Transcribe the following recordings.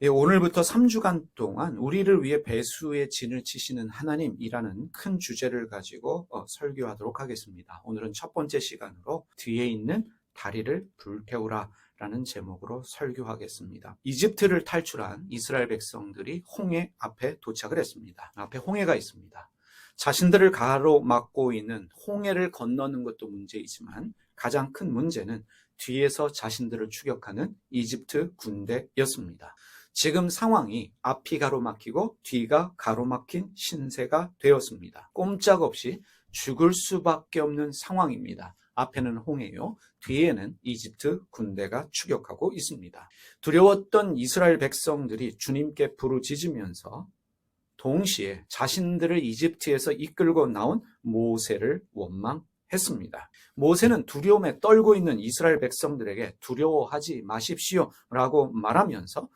예, 오늘부터 3주간 동안 우리를 위해 배수의 진을 치시는 하나님이라는 큰 주제를 가지고 설교하도록 하겠습니다. 오늘은 첫 번째 시간으로 뒤에 있는 다리를 불태우라 라는 제목으로 설교하겠습니다. 이집트를 탈출한 이스라엘 백성들이 홍해 앞에 도착을 했습니다. 앞에 홍해가 있습니다. 자신들을 가로막고 있는 홍해를 건너는 것도 문제이지만 가장 큰 문제는 뒤에서 자신들을 추격하는 이집트 군대였습니다. 지금 상황이 앞이 가로막히고 뒤가 가로막힌 신세가 되었습니다. 꼼짝없이 죽을 수밖에 없는 상황입니다. 앞에는 홍해요, 뒤에는 이집트 군대가 추격하고 있습니다. 두려웠던 이스라엘 백성들이 주님께 부르짖으면서 동시에 자신들을 이집트에서 이끌고 나온 모세를 원망했습니다. 모세는 두려움에 떨고 있는 이스라엘 백성들에게 두려워하지 마십시오 라고 말하면서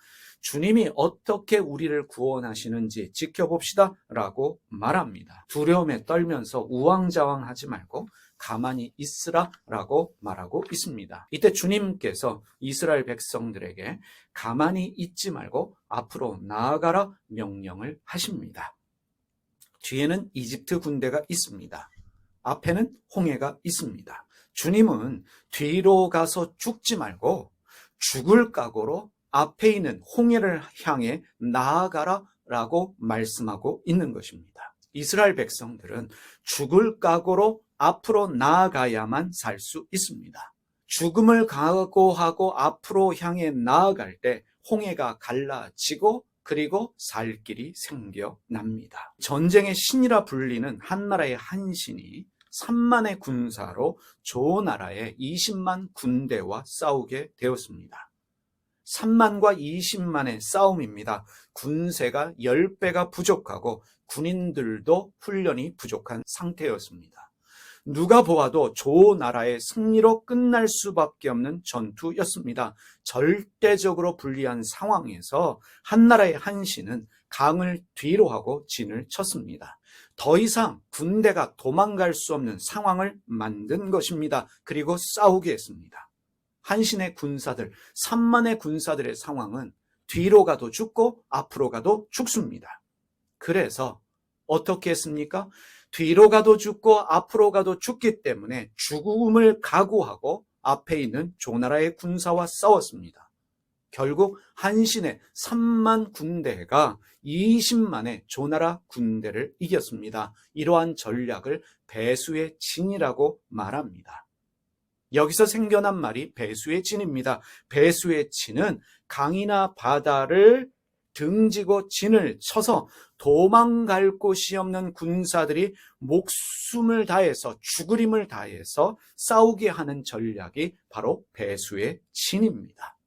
주님이 어떻게 우리를 구원하시는지 지켜봅시다 라고 말합니다. 두려움에 떨면서 우왕좌왕하지 말고 가만히 있으라 라고 말하고 있습니다. 이때 주님께서 이스라엘 백성들에게 가만히 있지 말고 앞으로 나아가라 명령을 하십니다. 뒤에는 이집트 군대가 있습니다. 앞에는 홍해가 있습니다. 주님은 뒤로 가서 죽지 말고 죽을 각오로 앞에 있는 홍해를 향해 나아가라 라고 말씀하고 있는 것입니다. 이스라엘 백성들은 죽을 각오로 앞으로 나아가야만 살 수 있습니다. 죽음을 각오하고 앞으로 향해 나아갈 때 홍해가 갈라지고 그리고 살 길이 생겨납니다. 전쟁의 신이라 불리는 한나라의 한신이 3만의 군사로 조나라의 20만 군대와 싸우게 되었습니다. 3만과 20만의 싸움입니다. 군세가 10배가 부족하고 군인들도 훈련이 부족한 상태였습니다. 누가 보아도 조나라의 승리로 끝날 수밖에 없는 전투였습니다. 절대적으로 불리한 상황에서 한나라의 한신은 강을 뒤로 하고 진을 쳤습니다. 더 이상 군대가 도망갈 수 없는 상황을 만든 것입니다. 그리고 싸우게 했습니다. 한신의 군사들, 3만의 군사들의 상황은 뒤로 가도 죽고 앞으로 가도 죽습니다. 그래서 어떻게 했습니까? 뒤로 가도 죽고 앞으로 가도 죽기 때문에 죽음을 각오하고 앞에 있는 조나라의 군사와 싸웠습니다. 결국 한신의 3만 군대가 20만의 조나라 군대를 이겼습니다. 이러한 전략을 배수의 진이라고 말합니다. 여기서 생겨난 말이 배수의 진입니다. 배수의 진은 강이나 바다를 등지고 진을 쳐서 도망갈 곳이 없는 군사들이 목숨을 다해서 죽을 힘을 다해서 싸우게 하는 전략이 바로 배수의 진입니다.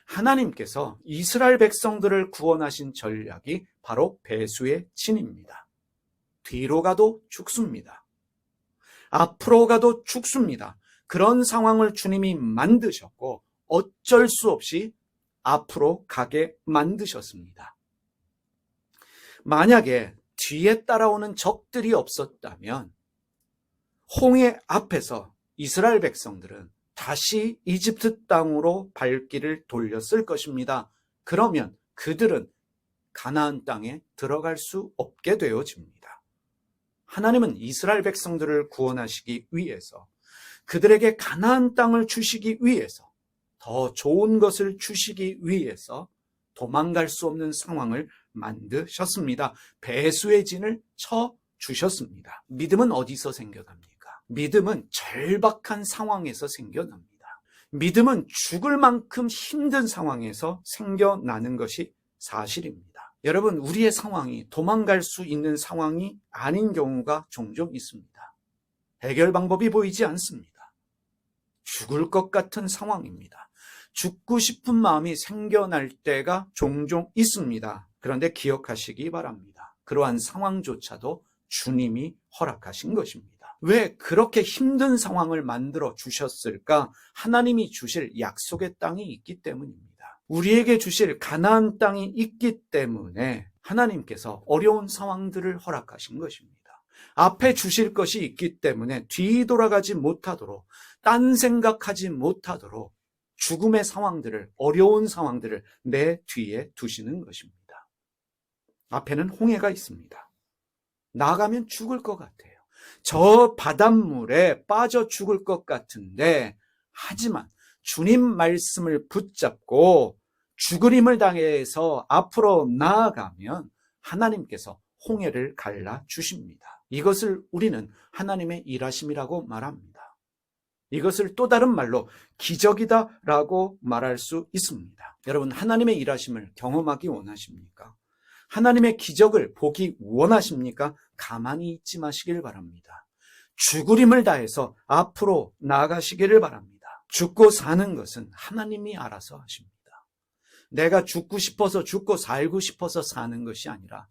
하나님께서 이스라엘 백성들을 구원하신 전략이 바로 배수의 진입니다. 뒤로 가도 죽습니다. 앞으로 가도 죽습니다. 그런 상황을 주님이 만드셨고 어쩔 수 없이 앞으로 가게 만드셨습니다. 만약에 뒤에 따라오는 적들이 없었다면 홍해 앞에서 이스라엘 백성들은 다시 이집트 땅으로 발길을 돌렸을 것입니다. 그러면 그들은 가나안 땅에 들어갈 수 없게 되어집니다. 하나님은 이스라엘 백성들을 구원하시기 위해서 그들에게 가나안 땅을 주시기 위해서 더 좋은 것을 주시기 위해서 도망갈 수 없는 상황을 만드셨습니다. 배수의 진을 쳐 주셨습니다. 믿음은 어디서 생겨납니까? 믿음은 절박한 상황에서 생겨납니다. 믿음은 죽을 만큼 힘든 상황에서 생겨나는 것이 사실입니다. 여러분, 우리의 상황이 도망갈 수 있는 상황이 아닌 경우가 종종 있습니다. 해결 방법이 보이지 않습니다. 죽을 것 같은 상황입니다. 죽고 싶은 마음이 생겨날 때가 종종 있습니다. 그런데 기억하시기 바랍니다. 그러한 상황조차도 주님이 허락하신 것입니다. 왜 그렇게 힘든 상황을 만들어 주셨을까? 하나님이 주실 약속의 땅이 있기 때문입니다. 우리에게 주실 가나안 땅이 있기 때문에 하나님께서 어려운 상황들을 허락하신 것입니다. 앞에 주실 것이 있기 때문에 뒤돌아가지 못하도록, 딴 생각하지 못하도록 죽음의 상황들을, 어려운 상황들을 내 뒤에 두시는 것입니다. 앞에는 홍해가 있습니다. 나가면 죽을 것 같아요. 저 바닷물에 빠져 죽을 것 같은데, 하지만 주님 말씀을 붙잡고 죽을 힘을 당해서 앞으로 나아가면 하나님께서 홍해를 갈라 주십니다. 이것을 우리는 하나님의 일하심이라고 말합니다. 이것을 또 다른 말로 기적이다라고 말할 수 있습니다. 여러분, 하나님의 일하심을 경험하기 원하십니까? 하나님의 기적을 보기 원하십니까? 가만히 있지 마시길 바랍니다. 죽을 힘을 다해서 앞으로 나아가시기를 바랍니다. 죽고 사는 것은 하나님이 알아서 하십니다. 내가 죽고 싶어서 죽고 살고 싶어서 사는 것이 아니라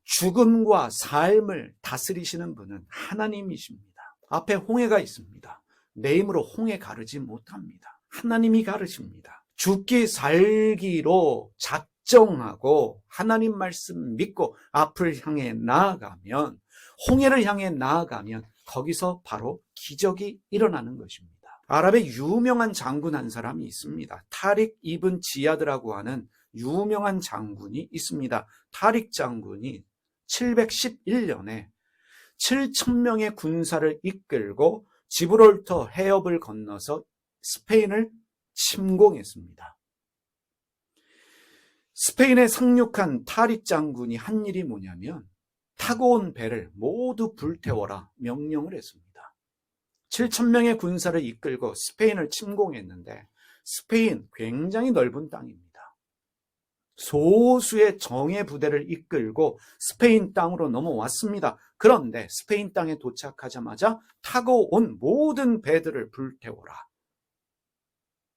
죽음과 삶을 다스리시는 분은 하나님이십니다. 앞에 홍해가 있습니다. 내 힘으로 홍해 가르지 못합니다. 하나님이 가르십니다. 죽기 살기로 작정하고 하나님 말씀 믿고 앞을 향해 나아가면, 홍해를 향해 나아가면 거기서 바로 기적이 일어나는 것입니다. 아랍의 유명한 장군 한 사람이 있습니다. 타릭 이븐 지야드라고 하는 유명한 장군이 있습니다. 타릭 장군이 711년에 7,000명의 군사를 이끌고 지브롤터 해협을 건너서 스페인을 침공했습니다. 스페인에 상륙한 타릭 장군이 한 일이 뭐냐면 타고 온 배를 모두 불태워라 명령을 했습니다. 7,000명의 군사를 이끌고 스페인을 침공했는데, 스페인 굉장히 넓은 땅입니다. 소수의 정예 부대를 이끌고 스페인 땅으로 넘어왔습니다. 그런데 스페인 땅에 도착하자마자 타고 온 모든 배들을 불태워라.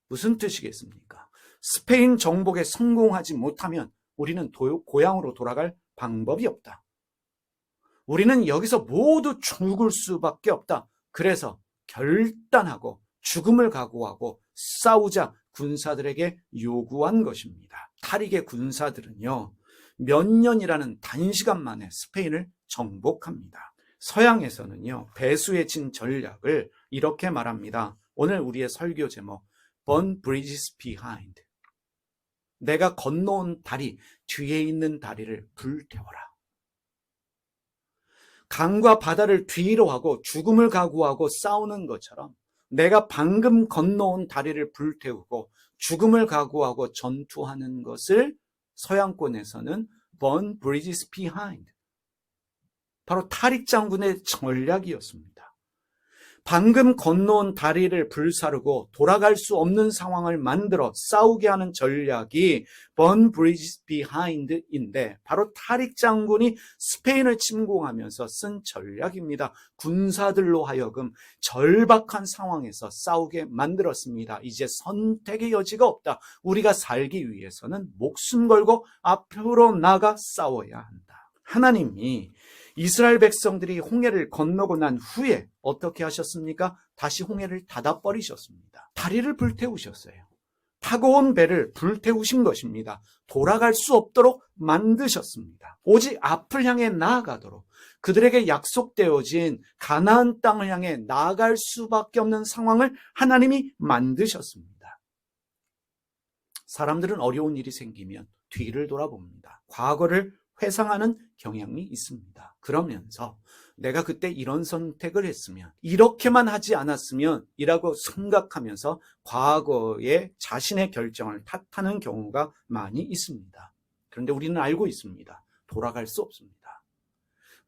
무슨 뜻이겠습니까? 스페인 정복에 성공하지 못하면 우리는 고향으로 돌아갈 방법이 없다. 우리는 여기서 모두 죽을 수밖에 없다. 그래서 결단하고 죽음을 각오하고 싸우자 군사들에게 요구한 것입니다. 타릭의 군사들은요, 몇 년이라는 단시간 만에 스페인을 정복합니다. 서양에서는요, 배수의 진 전략을 이렇게 말합니다. 오늘 우리의 설교 제목, Burn Bridges Behind. 내가 건너온 다리, 뒤에 있는 다리를 불태워라. 강과 바다를 뒤로 하고 죽음을 각오하고 싸우는 것처럼 내가 방금 건너온 다리를 불태우고 죽음을 각오하고 전투하는 것을 서양권에서는 Burn Bridges Behind. 바로 타릭 장군의 전략이었습니다. 방금 건너온 다리를 불사르고 돌아갈 수 없는 상황을 만들어 싸우게 하는 전략이 Burn Bridges Behind인데, 바로 타릭 장군이 스페인을 침공하면서 쓴 전략입니다. 군사들로 하여금 절박한 상황에서 싸우게 만들었습니다. 이제 선택의 여지가 없다. 우리가 살기 위해서는 목숨 걸고 앞으로 나가 싸워야 한다. 하나님이 이스라엘 백성들이 홍해를 건너고 난 후에 어떻게 하셨습니까? 다시 홍해를 닫아버리셨습니다. 다리를 불태우셨어요. 타고 온 배를 불태우신 것입니다. 돌아갈 수 없도록 만드셨습니다. 오직 앞을 향해 나아가도록, 그들에게 약속되어진 가나안 땅을 향해 나아갈 수밖에 없는 상황을 하나님이 만드셨습니다. 사람들은 어려운 일이 생기면 뒤를 돌아봅니다. 과거를 회상하는 경향이 있습니다. 그러면서 내가 그때 이런 선택을 했으면, 이렇게만 하지 않았으면 이라고 생각하면서 과거의 자신의 결정을 탓하는 경우가 많이 있습니다. 그런데 우리는 알고 있습니다. 돌아갈 수 없습니다.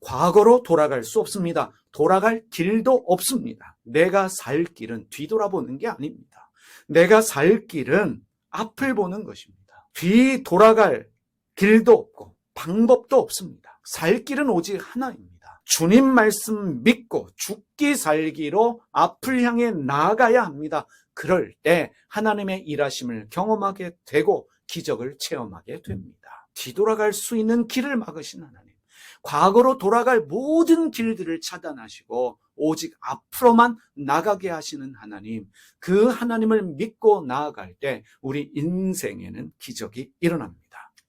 과거로 돌아갈 수 없습니다. 돌아갈 길도 없습니다. 내가 살 길은 뒤돌아보는 게 아닙니다. 내가 살 길은 앞을 보는 것입니다. 뒤돌아갈 길도 없고 방법도 없습니다. 살 길은 오직 하나입니다. 주님 말씀 믿고 죽기 살기로 앞을 향해 나아가야 합니다. 그럴 때 하나님의 일하심을 경험하게 되고 기적을 체험하게 됩니다. 뒤돌아갈 수 있는 길을 막으신 하나님, 과거로 돌아갈 모든 길들을 차단하시고 오직 앞으로만 나가게 하시는 하나님, 그 하나님을 믿고 나아갈 때 우리 인생에는 기적이 일어납니다.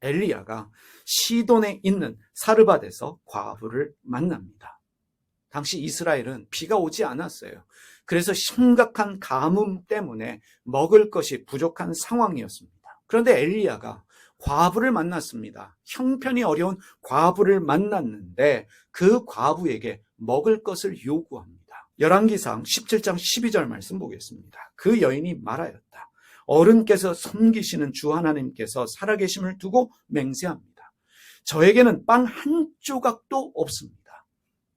엘리야가 시돈에 있는 사르밧에서 과부를 만납니다. 당시 이스라엘은 비가 오지 않았어요. 그래서 심각한 가뭄 때문에 먹을 것이 부족한 상황이었습니다. 그런데 엘리야가 과부를 만났습니다. 형편이 어려운 과부를 만났는데 그 과부에게 먹을 것을 요구합니다. 열왕기상 17장 12절 말씀 보겠습니다. 그 여인이 말하였다. 어른께서 섬기시는 주 하나님께서 살아계심을 두고 맹세합니다. 저에게는 빵 한 조각도 없습니다.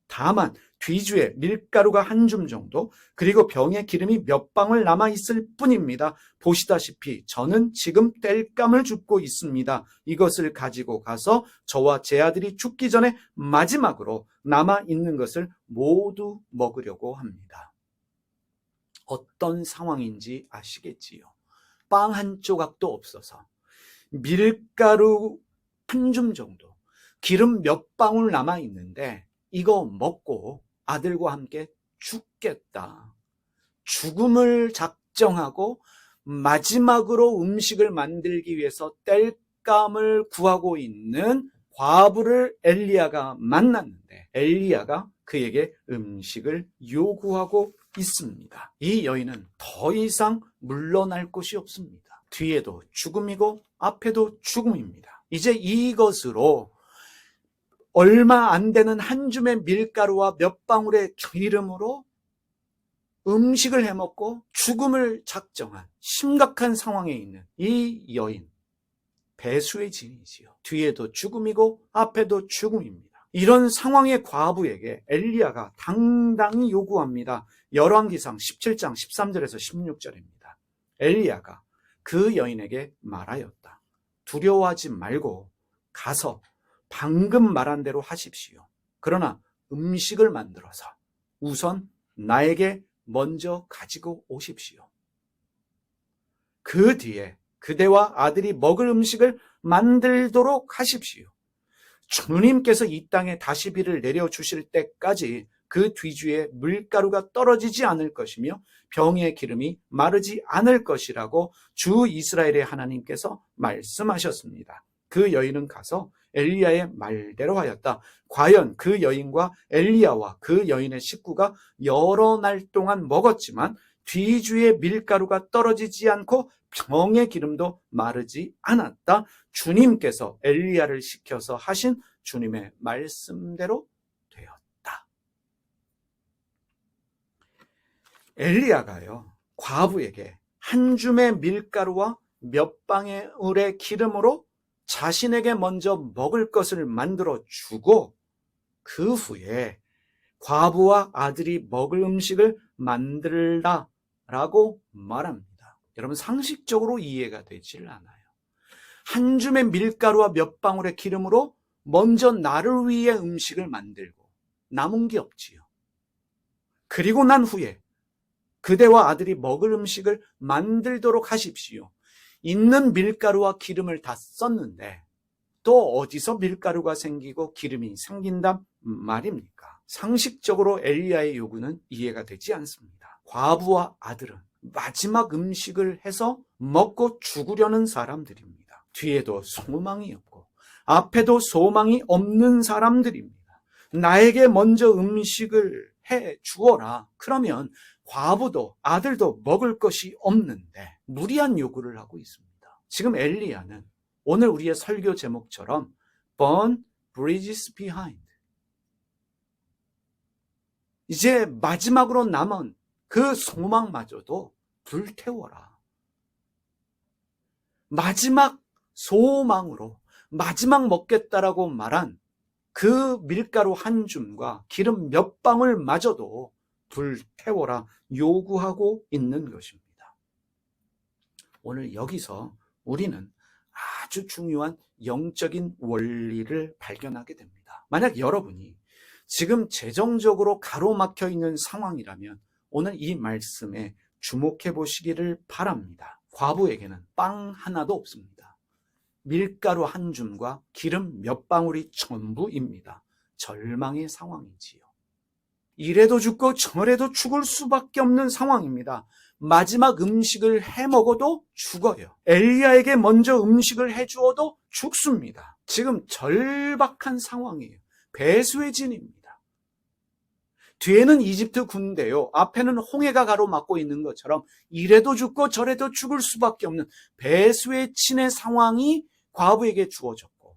다만 뒤주에 밀가루가 한 줌 정도, 그리고 병에 기름이 몇 방울 남아있을 뿐입니다. 보시다시피 저는 지금 땔감을 줍고 있습니다. 이것을 가지고 가서 저와 제 아들이 죽기 전에 마지막으로 남아있는 것을 모두 먹으려고 합니다. 어떤 상황인지 아시겠지요? 빵 한 조각도 없어서 밀가루 한 줌 정도, 기름 몇 방울 남아있는데 이거 먹고 아들과 함께 죽겠다. 죽음을 작정하고 마지막으로 음식을 만들기 위해서 땔감을 구하고 있는 과부를 엘리야가 만났는데 엘리야가 그에게 음식을 요구하고 있습니다. 이 여인은 더 이상 물러날 곳이 없습니다. 뒤에도 죽음이고 앞에도 죽음입니다. 이제 이것으로 얼마 안 되는 한 줌의 밀가루와 몇 방울의 기름으로 음식을 해먹고 죽음을 작정한 심각한 상황에 있는 이 여인, 배수의 진이지요. 뒤에도 죽음이고 앞에도 죽음입니다. 이런 상황의 과부에게 엘리야가 당당히 요구합니다. 열왕기상 17장 13절에서 16절입니다. 엘리야가 그 여인에게 말하였다. 두려워하지 말고 가서 방금 말한 대로 하십시오. 그러나 음식을 만들어서 우선 나에게 먼저 가지고 오십시오. 그 뒤에 그대와 아들이 먹을 음식을 만들도록 하십시오. 주님께서 이 땅에 다시 비를 내려주실 때까지 그 뒤주에 밀가루가 떨어지지 않을 것이며 병의 기름이 마르지 않을 것이라고 주 이스라엘의 하나님께서 말씀하셨습니다. 그 여인은 가서 엘리야의 말대로 하였다. 과연 그 여인과 엘리야와 그 여인의 식구가 여러 날 동안 먹었지만 뒤주에 밀가루가 떨어지지 않고 병의 기름도 마르지 않았다. 주님께서 엘리야를 시켜서 하신 주님의 말씀대로 되었다. 엘리야가요, 과부에게 한 줌의 밀가루와 몇 방울의 기름으로 자신에게 먼저 먹을 것을 만들어 주고 그 후에 과부와 아들이 먹을 음식을 만들라라고 말합니다. 여러분, 상식적으로 이해가 되질 않아요. 한 줌의 밀가루와 몇 방울의 기름으로 먼저 나를 위해 음식을 만들고 남은 게 없지요. 그리고 난 후에 그대와 아들이 먹을 음식을 만들도록 하십시오. 있는 밀가루와 기름을 다 썼는데 또 어디서 밀가루가 생기고 기름이 생긴단 말입니까? 상식적으로 엘리야의 요구는 이해가 되지 않습니다. 과부와 아들은 마지막 음식을 해서 먹고 죽으려는 사람들입니다. 뒤에도 소망이 없고 앞에도 소망이 없는 사람들입니다. 나에게 먼저 음식을 해 주어라. 그러면 과부도 아들도 먹을 것이 없는데 무리한 요구를 하고 있습니다. 지금 엘리야는 오늘 우리의 설교 제목처럼 Burn bridges behind, 이제 마지막으로 남은 그 소망마저도 불태워라. 마지막 소망으로 마지막 먹겠다라고 말한 그 밀가루 한 줌과 기름 몇 방울마저도 불태워라 요구하고 있는 것입니다. 오늘 여기서 우리는 아주 중요한 영적인 원리를 발견하게 됩니다. 만약 여러분이 지금 재정적으로 가로막혀 있는 상황이라면 오늘 이 말씀에 주목해 보시기를 바랍니다. 과부에게는 빵 하나도 없습니다. 밀가루 한 줌과 기름 몇 방울이 전부입니다. 절망의 상황이지요. 이래도 죽고 저래도 죽을 수밖에 없는 상황입니다. 마지막 음식을 해 먹어도 죽어요. 엘리야에게 먼저 음식을 해 주어도 죽습니다. 지금 절박한 상황이에요. 배수의 진입니다. 뒤에는 이집트 군대요, 앞에는 홍해가 가로막고 있는 것처럼 이래도 죽고 저래도 죽을 수밖에 없는 배수의 친의 상황이 과부에게 주어졌고,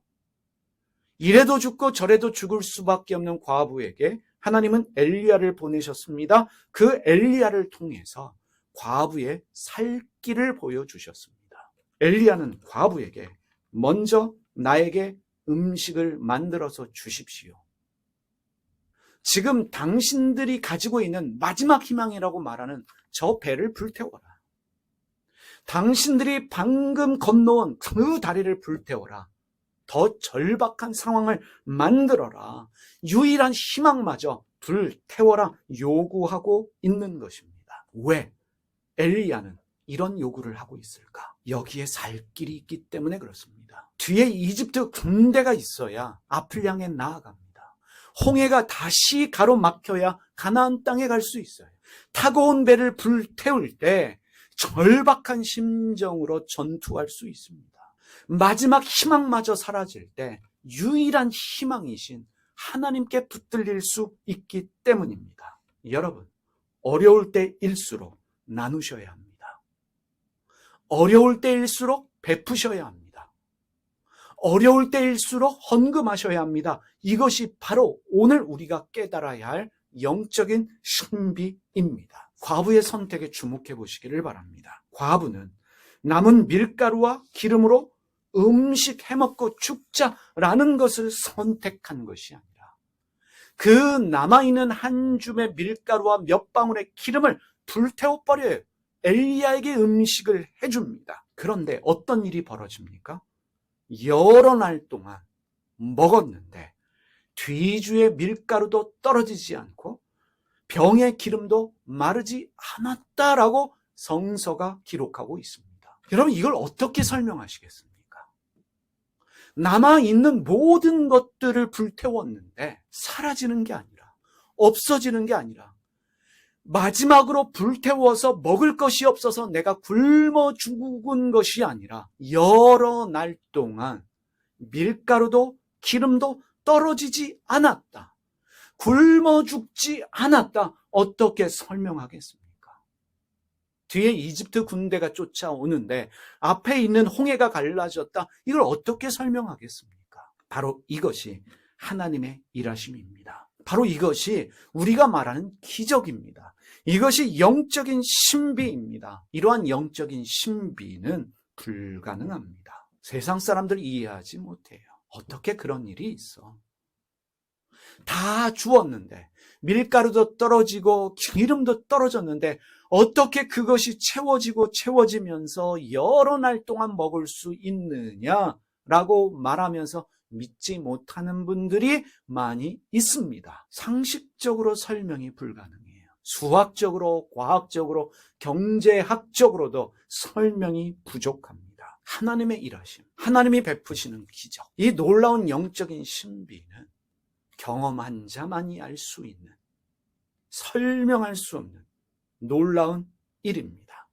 이래도 죽고 저래도 죽을 수밖에 없는 과부에게 하나님은 엘리야를 보내셨습니다. 그 엘리야를 통해서 과부의 살 길을 보여주셨습니다. 엘리야는 과부에게 먼저 나에게 음식을 만들어서 주십시오. 지금 당신들이 가지고 있는 마지막 희망이라고 말하는 저 배를 불태워라. 당신들이 방금 건너온 그 다리를 불태워라. 더 절박한 상황을 만들어라. 유일한 희망마저 불태워라 요구하고 있는 것입니다. 왜 엘리야는 이런 요구를 하고 있을까? 여기에 살 길이 있기 때문에 그렇습니다. 뒤에 이집트 군대가 있어야 앞을 향해 나아갑니다. 홍해가 다시 가로막혀야 가나안 땅에 갈 수 있어요. 타고 온 배를 불태울 때 절박한 심정으로 전투할 수 있습니다. 마지막 희망마저 사라질 때 유일한 희망이신 하나님께 붙들릴 수 있기 때문입니다. 여러분, 어려울 때일수록 나누셔야 합니다. 어려울 때일수록 베푸셔야 합니다. 어려울 때일수록 헌금하셔야 합니다. 이것이 바로 오늘 우리가 깨달아야 할 영적인 신비입니다. 과부의 선택에 주목해 보시기를 바랍니다. 과부는 남은 밀가루와 기름으로 음식 해먹고 죽자라는 것을 선택한 것이 아니라 그 남아있는 한 줌의 밀가루와 몇 방울의 기름을 불태워버려요. 엘리야에게 음식을 해줍니다. 그런데 어떤 일이 벌어집니까? 여러 날 동안 먹었는데 뒤주의 밀가루도 떨어지지 않고 병의 기름도 마르지 않았다라고 성서가 기록하고 있습니다. 여러분, 이걸 어떻게 설명하시겠습니까? 남아있는 모든 것들을 불태웠는데 사라지는 게 아니라, 없어지는 게 아니라, 마지막으로 불태워서 먹을 것이 없어서 내가 굶어 죽은 것이 아니라 여러 날 동안 밀가루도 기름도 떨어지지 않았다. 굶어 죽지 않았다. 어떻게 설명하겠습니까? 뒤에 이집트 군대가 쫓아오는데 앞에 있는 홍해가 갈라졌다. 이걸 어떻게 설명하겠습니까? 바로 이것이 하나님의 일하심입니다. 바로 이것이 우리가 말하는 기적입니다. 이것이 영적인 신비입니다. 이러한 영적인 신비는 불가능합니다. 세상 사람들 이해하지 못해요. 어떻게 그런 일이 있어? 다 주었는데 밀가루도 떨어지고 기름도 떨어졌는데 어떻게 그것이 채워지면서 여러 날 동안 먹을 수 있느냐라고 말하면서 믿지 못하는 분들이 많이 있습니다. 상식적으로 설명이 불가능해요. 수학적으로, 과학적으로, 경제학적으로도 설명이 부족합니다. 하나님의 일하심, 하나님이 베푸시는 기적, 이 놀라운 영적인 신비는 경험한 자만이 알 수 있는, 설명할 수 없는 놀라운 일입니다.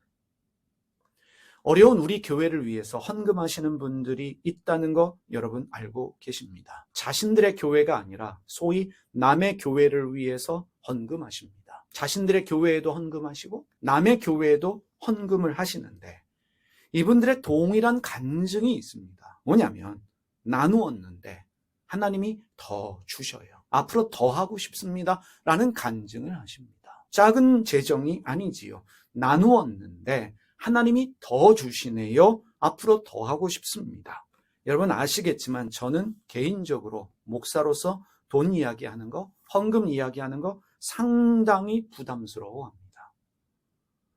어려운 우리 교회를 위해서 헌금하시는 분들이 있다는 거 여러분 알고 계십니다. 자신들의 교회가 아니라 소위 남의 교회를 위해서 헌금하십니다. 자신들의 교회에도 헌금하시고 남의 교회에도 헌금을 하시는데 이분들의 동일한 간증이 있습니다. 뭐냐면 나누었는데 하나님이 더 주셔요. 앞으로 더 하고 싶습니다. 라는 간증을 하십니다. 작은 재정이 아니지요. 나누었는데 하나님이 더 주시네요. 앞으로 더 하고 싶습니다. 여러분 아시겠지만 저는 개인적으로 목사로서 돈 이야기하는 거, 헌금 이야기하는 거 상당히 부담스러워합니다.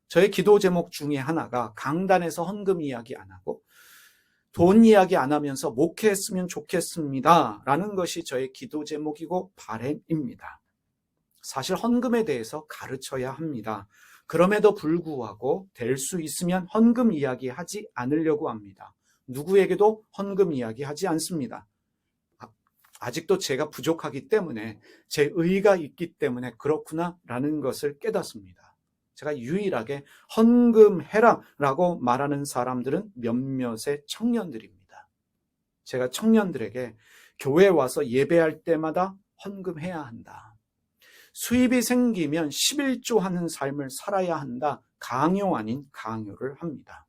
저의 기도 제목 중에 하나가 강단에서 헌금 이야기 안 하고 돈 이야기 안 하면서 목회했으면 좋겠습니다. 라는 것이 저의 기도 제목이고 바람입니다. 사실 헌금에 대해서 가르쳐야 합니다. 그럼에도 불구하고 될 수 있으면 헌금 이야기 하지 않으려고 합니다. 누구에게도 헌금 이야기 하지 않습니다. 아직도 제가 부족하기 때문에 제 의가 있기 때문에 그렇구나라는 것을 깨닫습니다. 제가 유일하게 헌금해라 라고 말하는 사람들은 몇몇의 청년들입니다. 제가 청년들에게 교회에 와서 예배할 때마다 헌금해야 한다. 수입이 생기면 11조 하는 삶을 살아야 한다. 강요 아닌 강요를 합니다.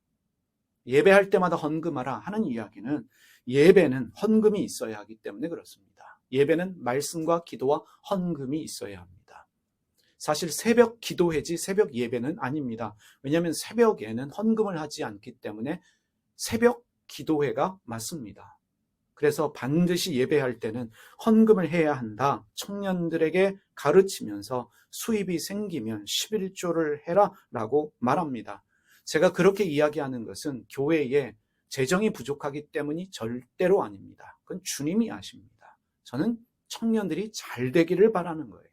예배할 때마다 헌금하라 하는 이야기는 예배는 헌금이 있어야 하기 때문에 그렇습니다. 예배는 말씀과 기도와 헌금이 있어야 합니다. 사실 새벽 기도회지 새벽 예배는 아닙니다. 왜냐하면 새벽에는 헌금을 하지 않기 때문에 새벽 기도회가 맞습니다. 그래서 반드시 예배할 때는 헌금을 해야 한다. 청년들에게 가르치면서 수입이 생기면 11조를 해라 라고 말합니다. 제가 그렇게 이야기하는 것은 교회에 재정이 부족하기 때문이 절대로 아닙니다. 그건 주님이 아십니다. 저는 청년들이 잘 되기를 바라는 거예요.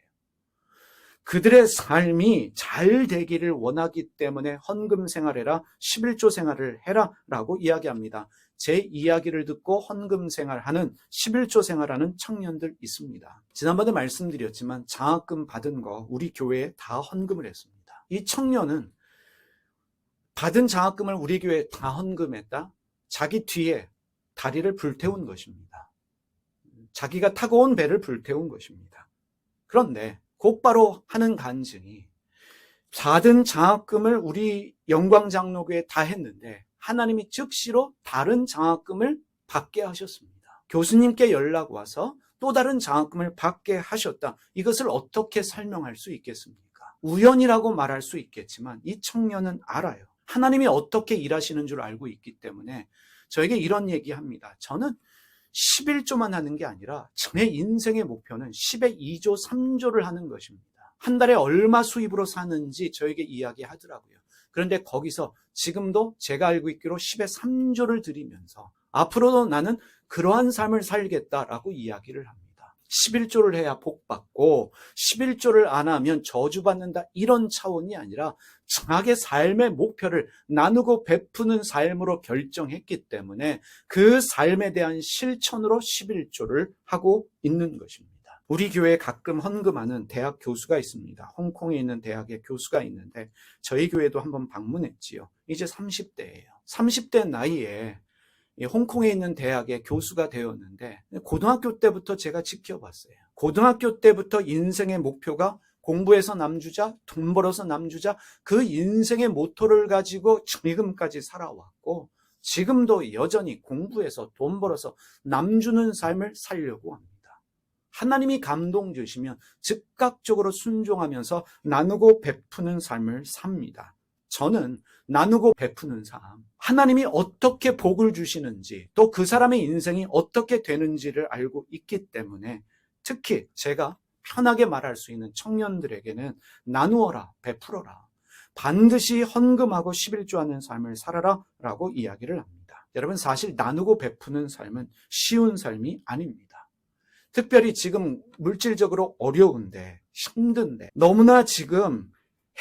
그들의 삶이 잘 되기를 원하기 때문에 헌금 생활해라, 11조 생활을 해라 라고 이야기합니다. 제 이야기를 듣고 헌금 생활하는 11조 생활하는 청년들 있습니다. 지난번에 말씀드렸지만 장학금 받은 거 우리 교회에 다 헌금을 했습니다. 이 청년은 받은 장학금을 우리 교회에 다 헌금했다? 자기 뒤에 다리를 불태운 것입니다. 자기가 타고 온 배를 불태운 것입니다. 그런데 곧바로 하는 간증이 받은 장학금을 우리 영광장로교회에 다 했는데 하나님이 즉시로 다른 장학금을 받게 하셨습니다. 교수님께 연락 와서 또 다른 장학금을 받게 하셨다. 이것을 어떻게 설명할 수 있겠습니까? 우연이라고 말할 수 있겠지만 이 청년은 알아요. 하나님이 어떻게 일하시는 줄 알고 있기 때문에 저에게 이런 얘기합니다. 저는 11조만 하는 게 아니라 제 인생의 목표는 10의 2조, 3조를 하는 것입니다. 한 달에 얼마 수입으로 사는지 저에게 이야기하더라고요. 그런데 거기서 지금도 제가 알고 있기로 10의 3조를 드리면서 앞으로도 나는 그러한 삶을 살겠다라고 이야기를 합니다. 11조를 해야 복받고 11조를 안 하면 저주받는다 이런 차원이 아니라 자기의 삶의 목표를 나누고 베푸는 삶으로 결정했기 때문에 그 삶에 대한 실천으로 11조를 하고 있는 것입니다. 우리 교회에 가끔 헌금하는 대학 교수가 있습니다. 홍콩에 있는 대학의 교수가 있는데 저희 교회도 한번 방문했지요. 이제 30대예요. 30대 나이에 홍콩에 있는 대학의 교수가 되었는데 고등학교 때부터 제가 지켜봤어요. 고등학교 때부터 인생의 목표가 공부해서 남주자, 돈 벌어서 남주자, 그 인생의 모토를 가지고 지금까지 살아왔고 지금도 여전히 공부해서 돈 벌어서 남주는 삶을 살려고 합니다. 하나님이 감동 주시면 즉각적으로 순종하면서 나누고 베푸는 삶을 삽니다. 저는 나누고 베푸는 삶, 하나님이 어떻게 복을 주시는지 또 그 사람의 인생이 어떻게 되는지를 알고 있기 때문에 특히 제가 편하게 말할 수 있는 청년들에게는 나누어라, 베풀어라, 반드시 헌금하고 11조 하는 삶을 살아라 라고 이야기를 합니다. 여러분 사실 나누고 베푸는 삶은 쉬운 삶이 아닙니다. 특별히 지금 물질적으로 어려운데 힘든데 너무나 지금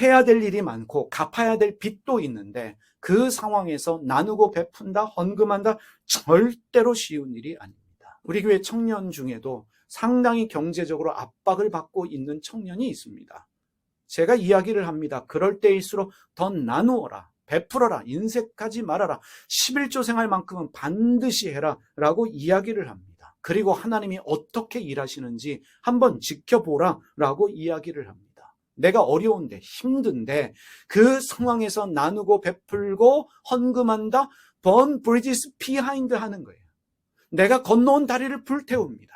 해야 될 일이 많고 갚아야 될 빚도 있는데 그 상황에서 나누고 베푼다, 헌금한다 절대로 쉬운 일이 아닙니다. 우리 교회 청년 중에도 상당히 경제적으로 압박을 받고 있는 청년이 있습니다. 제가 이야기를 합니다. 그럴 때일수록 더 나누어라, 베풀어라, 인색하지 말아라, 11조 생활만큼은 반드시 해라 라고 이야기를 합니다. 그리고 하나님이 어떻게 일하시는지 한번 지켜보라 라고 이야기를 합니다. 내가 어려운데 힘든데 그 상황에서 나누고 베풀고 헌금한다, burn bridges behind 하는 거예요. 내가 건너온 다리를 불태웁니다.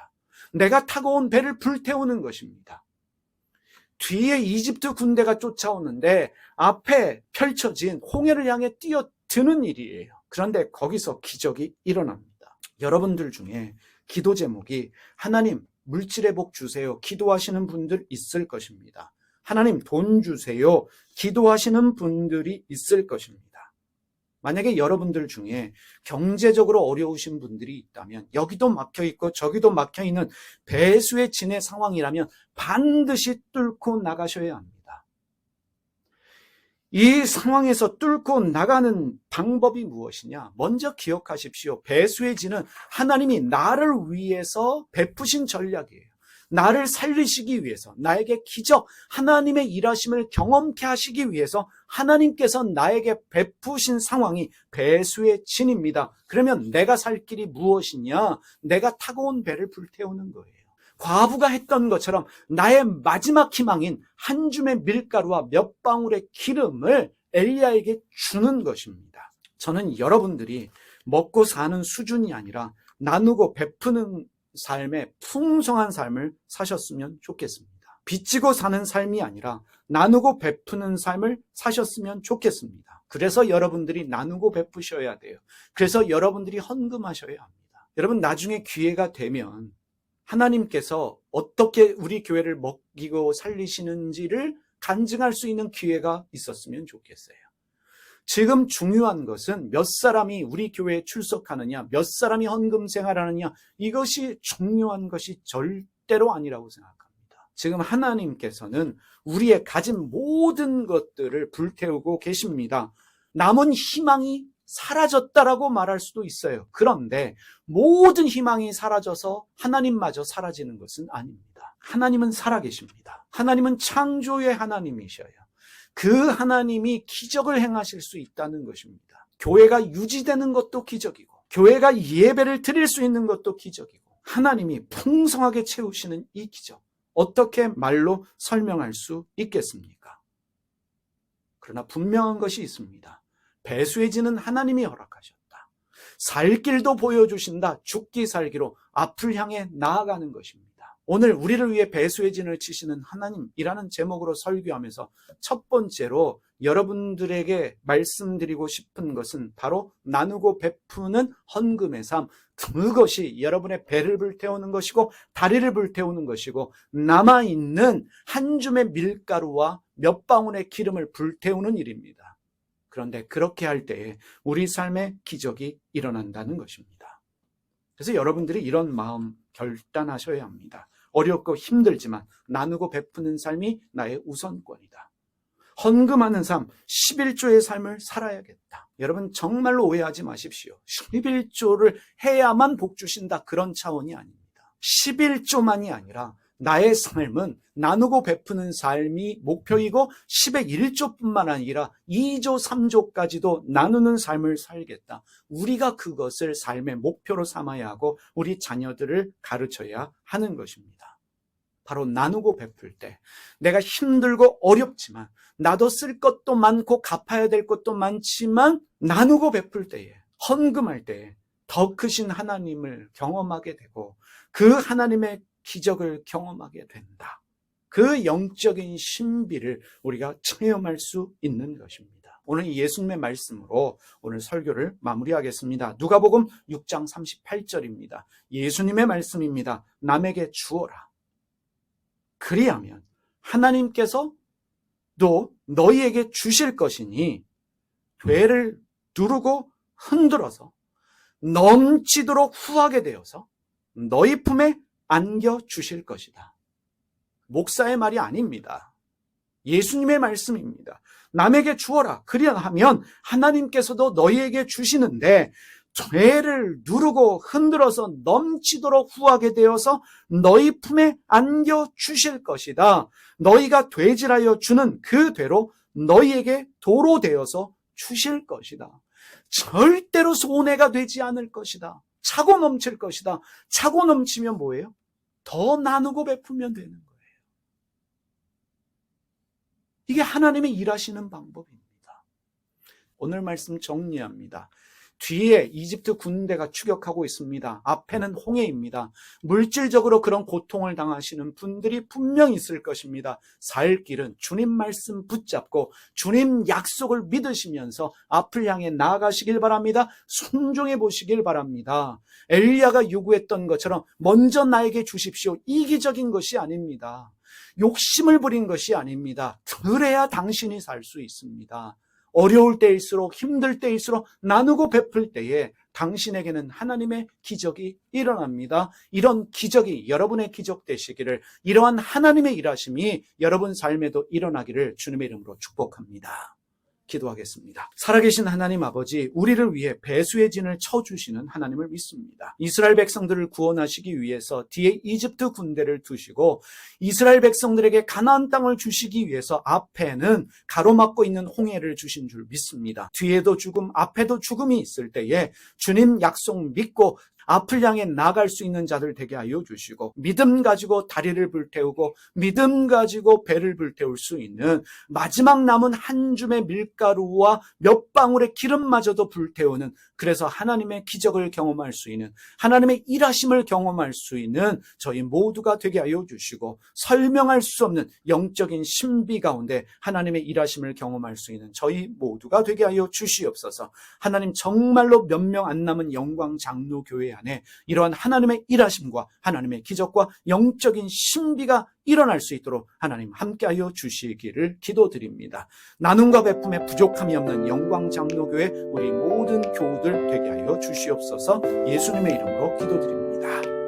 내가 타고 온 배를 불태우는 것입니다. 뒤에 이집트 군대가 쫓아오는데 앞에 펼쳐진 홍해를 향해 뛰어드는 일이에요. 그런데 거기서 기적이 일어납니다. 여러분들 중에 기도 제목이 하나님 물질의 복 주세요 기도하시는 분들 있을 것입니다. 하나님 돈 주세요 기도하시는 분들이 있을 것입니다. 만약에 여러분들 중에 경제적으로 어려우신 분들이 있다면 여기도 막혀있고 저기도 막혀있는 배수의 진의 상황이라면 반드시 뚫고 나가셔야 합니다. 이 상황에서 뚫고 나가는 방법이 무엇이냐? 먼저 기억하십시오. 배수의 진은 하나님이 나를 위해서 베푸신 전략이에요. 나를 살리시기 위해서, 나에게 기적, 하나님의 일하심을 경험케 하시기 위해서 하나님께서 나에게 베푸신 상황이 배수의 진입니다. 그러면 내가 살 길이 무엇이냐? 내가 타고 온 배를 불태우는 거예요. 과부가 했던 것처럼 나의 마지막 희망인 한 줌의 밀가루와 몇 방울의 기름을 엘리야에게 주는 것입니다. 저는 여러분들이 먹고 사는 수준이 아니라 나누고 베푸는 삶의 풍성한 삶을 사셨으면 좋겠습니다. 빚지고 사는 삶이 아니라 나누고 베푸는 삶을 사셨으면 좋겠습니다. 그래서 여러분들이 나누고 베푸셔야 돼요. 그래서 여러분들이 헌금하셔야 합니다. 여러분, 나중에 기회가 되면 하나님께서 어떻게 우리 교회를 먹이고 살리시는지를 간증할 수 있는 기회가 있었으면 좋겠어요. 지금 중요한 것은 몇 사람이 우리 교회에 출석하느냐, 몇 사람이 헌금 생활하느냐, 이것이 중요한 것이 절대로 아니라고 생각합니다. 지금 하나님께서는 우리의 가진 모든 것들을 불태우고 계십니다. 남은 희망이 사라졌다라고 말할 수도 있어요. 그런데 모든 희망이 사라져서 하나님마저 사라지는 것은 아닙니다. 하나님은 살아계십니다. 하나님은 창조의 하나님이셔요. 그 하나님이 기적을 행하실 수 있다는 것입니다. 교회가 유지되는 것도 기적이고, 교회가 예배를 드릴 수 있는 것도 기적이고, 하나님이 풍성하게 채우시는 이 기적, 어떻게 말로 설명할 수 있겠습니까? 그러나 분명한 것이 있습니다. 배수해지는 하나님이 허락하셨다. 살 길도 보여주신다. 죽기 살기로 앞을 향해 나아가는 것입니다. 오늘 우리를 위해 배수의 진을 치시는 하나님이라는 제목으로 설교하면서 첫 번째로 여러분들에게 말씀드리고 싶은 것은 바로 나누고 베푸는 헌금의 삶, 그것이 여러분의 배를 불태우는 것이고 다리를 불태우는 것이고 남아있는 한 줌의 밀가루와 몇 방울의 기름을 불태우는 일입니다. 그런데 그렇게 할 때에 우리 삶의 기적이 일어난다는 것입니다. 그래서 여러분들이 이런 마음 결단하셔야 합니다. 어렵고 힘들지만 나누고 베푸는 삶이 나의 우선권이다. 헌금하는 삶, 11조의 삶을 살아야겠다. 여러분 정말로 오해하지 마십시오. 11조를 해야만 복 주신다, 그런 차원이 아닙니다. 11조만이 아니라 나의 삶은 나누고 베푸는 삶이 목표이고 10의 1조뿐만 아니라 2조, 3조까지도 나누는 삶을 살겠다. 우리가 그것을 삶의 목표로 삼아야 하고 우리 자녀들을 가르쳐야 하는 것입니다. 바로 나누고 베풀 때 내가 힘들고 어렵지만 나도 쓸 것도 많고 갚아야 될 것도 많지만 나누고 베풀 때에, 헌금할 때에 더 크신 하나님을 경험하게 되고 그 하나님의 기적을 경험하게 된다. 그 영적인 신비를 우리가 체험할 수 있는 것입니다. 오늘 예수님의 말씀으로 오늘 설교를 마무리하겠습니다. 누가복음 6장 38절입니다. 예수님의 말씀입니다. 남에게 주어라. 그리하면 하나님께서 또 너희에게 주실 것이니 되를 누르고 흔들어서 넘치도록 후하게 되어서 너희 품에 안겨 주실 것이다. 목사의 말이 아닙니다. 예수님의 말씀입니다. 남에게 주어라. 그리하면 하나님께서도 너희에게 주시는데 되를 누르고 흔들어서 넘치도록 후하게 되어서 너희 품에 안겨 주실 것이다. 너희가 되질하여 주는 그 되로 너희에게 도로 되어서 주실 것이다. 절대로 손해가 되지 않을 것이다. 차고 넘칠 것이다. 차고 넘치면 뭐예요? 더 나누고 베풀면 되는 거예요. 이게 하나님의 일하시는 방법입니다. 오늘 말씀 정리합니다. 뒤에 이집트 군대가 추격하고 있습니다. 앞에는 홍해입니다. 물질적으로 그런 고통을 당하시는 분들이 분명히 있을 것입니다. 살 길은 주님 말씀 붙잡고 주님 약속을 믿으시면서 앞을 향해 나아가시길 바랍니다. 순종해 보시길 바랍니다. 엘리야가 요구했던 것처럼 먼저 나에게 주십시오. 이기적인 것이 아닙니다. 욕심을 부린 것이 아닙니다. 그래야 당신이 살 수 있습니다. 어려울 때일수록, 힘들 때일수록 나누고 베풀 때에 당신에게는 하나님의 기적이 일어납니다. 이런 기적이 여러분의 기적 되시기를, 이러한 하나님의 일하심이 여러분 삶에도 일어나기를 주님의 이름으로 축복합니다. 기도하겠습니다. 살아계신 하나님 아버지, 우리를 위해 배수의 진을 쳐주시는 하나님을 믿습니다. 이스라엘 백성들을 구원하시기 위해서 뒤에 이집트 군대를 두시고 이스라엘 백성들에게 가나안 땅을 주시기 위해서 앞에는 가로막고 있는 홍해를 주신 줄 믿습니다. 뒤에도 죽음, 앞에도 죽음이 있을 때에 주님 약속 믿고 앞을 향해 나갈 수 있는 자들 되게 하여 주시고, 믿음 가지고 다리를 불태우고 믿음 가지고 배를 불태울 수 있는, 마지막 남은 한 줌의 밀가루와 몇 방울의 기름마저도 불태우는, 그래서 하나님의 기적을 경험할 수 있는, 하나님의 일하심을 경험할 수 있는 저희 모두가 되게 하여 주시고, 설명할 수 없는 영적인 신비 가운데 하나님의 일하심을 경험할 수 있는 저희 모두가 되게 하여 주시옵소서. 하나님, 정말로 몇 명 안 남은 영광 장로교회 안에 이러한 하나님의 일하심과 하나님의 기적과 영적인 신비가 일어날 수 있도록 하나님 함께하여 주시기를 기도드립니다. 나눔과 베품에 부족함이 없는 영광 장로교회 우리 모든 교우들 되게 하여 주시옵소서. 예수님의 이름으로 기도드립니다.